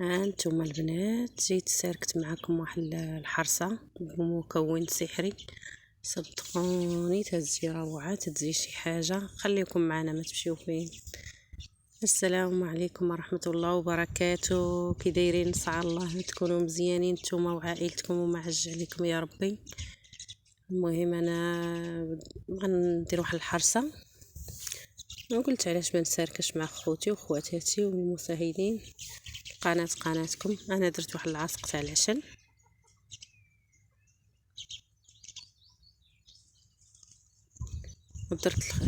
ها انتم البنات، جيت شاركت معكم واحد الحرصه بمكون سحري. صدقوني تهزي روعه، تهزي شي حاجه. خليكم معنا ما تمشيو فين. السلام عليكم ورحمه الله وبركاته. كي دايرين؟ نسعى الله تكونوا مزيانين نتوما وعائلتكم وما عج عليكم يا ربي. المهم انا غندير واحد الحرصه، ما قلت علاش ما نشاركش مع خوتي وخواتاتي والمشاهدين قناتكم. انا درت واحد العصق تاع العسل، درت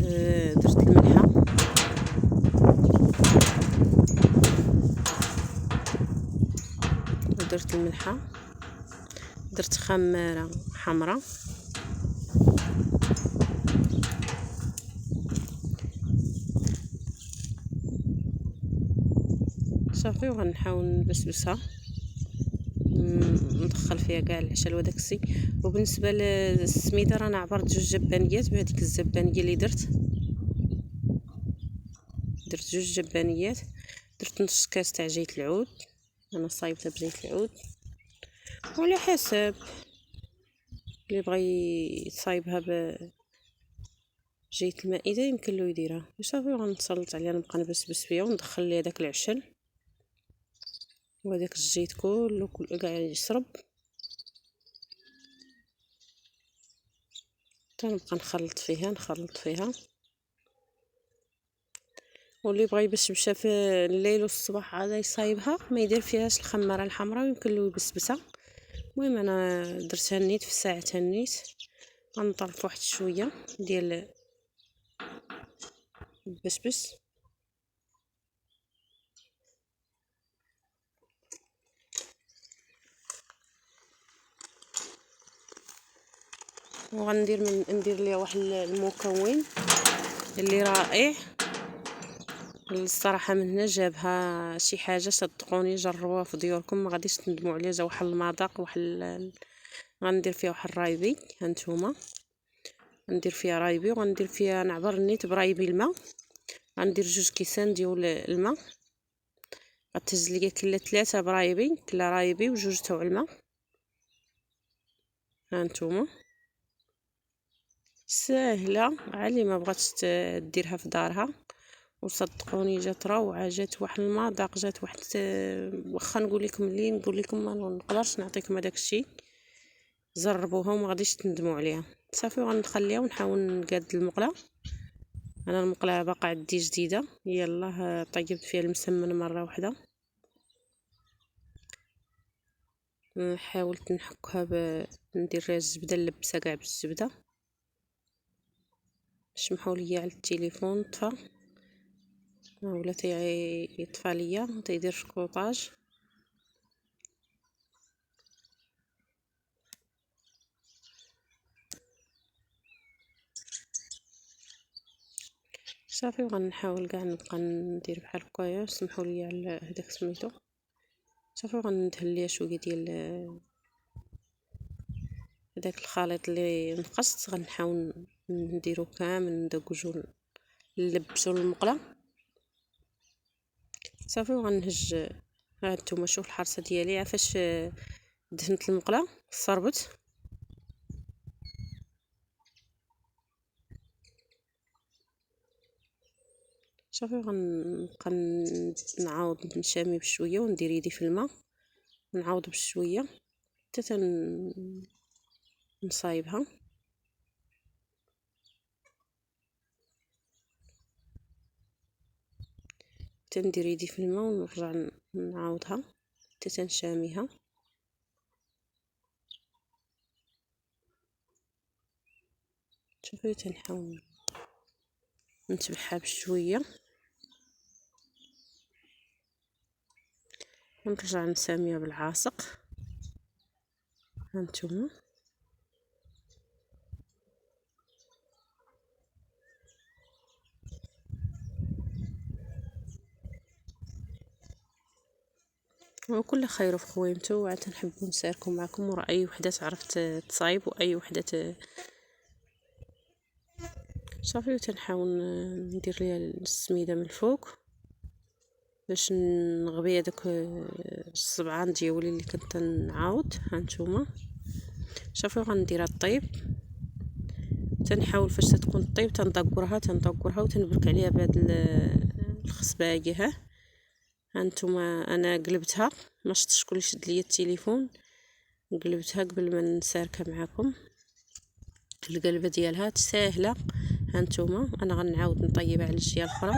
الملحه، درت خماره حمراء، صافي. وغنحاول نبسبسها، ندخل فيها كاع العسل وداك الشيء. وبالنسبه للسميده رانا عبرت 2 جبانيات بهذيك الزبانيه اللي درت 2 جبانيات. درت نص كاس تاع زيت العود، انا صايبتها بزيت العود، وعلى حسب اللي بغى يصايبها بزيت المائده يمكن له يديرها. وصافي غنسلط عليها، نبقى نبسبس فيها وندخل ليها داك العسل وهداك الزيت كله كاع يشرب. تنبقى نخلط فيها. واللي بغى يبسبسها في الليل والصباح عاد يصايبها، ما يدير فيهاش الخماره الحمراء ويمكن له يبسبسها. المهم انا درتها نيت في ساعه النيت. غنطرف واحد شويه ديال البسبس، ندير ليها واحد المكون اللي رائع الصراحه. من هنا جابها شي حاجه، صدقوني جربوها في ديوركم ما غاديش تندموا عليها. جا واحد المذاق غندير فيها واحد الرايبي. هانتوما غندير فيها رايبي، وغندير فيها نعبر النيت برايبي الماء. غندير 2 كيسان ديال الماء، غتهز ليا كلا 3 برايبي، كلا رايبي و2 تاع الماء. هانتوما ساهله على ما بغاتش ديرها في دارها. وصدقوني جات روعه، جات واحد المذاق، جات واحد واخا نقول لكم اللي نقول لكم ما نقدرش نعطيكم هذاك الشيء. جربوها وما غاديش تندموا عليها. صافي وغنخليها ونحاول نقاد المقله. انا المقله باقا عندي جديده، يلاه طيبت فيها المسمن مره واحده. حاولت نحكها ندير الزبده، نلبسها كاع بالزبده. سمحوا لي على التليفون طفى ولا يطفى ليا تيدير شكوطاج. صافي وغنحاول كاع نبقى ندير بحال هكايا. سمحوا لي على هداك سميتو. صافي وغندهن ليها شويه ديال هداك الخليط اللي نقصت. غنحاول نديرو كامل، ندوجو نلبسو المقله. صافي وغنهج. ها نتوما شوف الحرصه ديالي عفاش دهنت المقله صربت. صافي غنبقى نعاود نشامي بشويه وندير يدي في الماء ونعاود بشويه حتى نصايبها. تندير يدي في الماء ونرجع نعاودها حتى تنشاميها. شوفي تنحاول نتبعها بشويه ونرجع نساميها بالعاصق. هانتوما وكل خير في خويمته. وعاد تنحبوا نشاركوا معكم ورا اي وحده تعرف تصايب واي وحده صافي. وتنحاول ندير ليها السميده من الفوق باش نغبي هذوك الصبعان ديالي اللي كنت نعاود. هانتوما شوفوا غنديرها طيب، تنحاول فاش تكون طيب تندقرها وتنبرك عليها بهاد الخصبايه. ها هانتوما انا قلبتها، ما شفتش شكون اللي شد ليا التليفون، قلبتها قبل ما نساركها معكم. القلبه ديالها ساهله. هانتوما انا غنعاود نطيبها على الجهه الاخرى.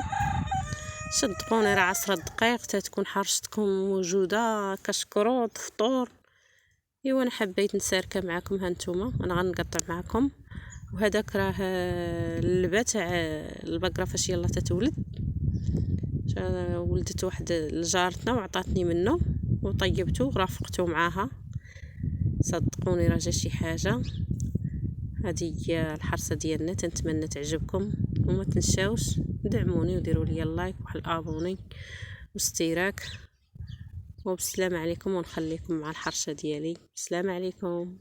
صدقوني راه 10 دقائق تتكون حرشتكم موجوده كشكروط فطور. ايوا انا حبيت نساركها معكم. هانتوما انا غنقطع معكم. وهذاك راه اللبه تاع البقره فاش يلا تتولد، ولدت واحد لجارتنا وعطاتني منه وطيبته ورافقته معاها. صدقوني راه جا شي حاجه. هذه هي الحرصه ديالنا، تنتمنى تعجبكم. وما تنساوش دعموني وديروا لي اللايك والابوني واشتراك. وبسلام عليكم، ونخليكم مع الحرشه ديالي. السلام عليكم.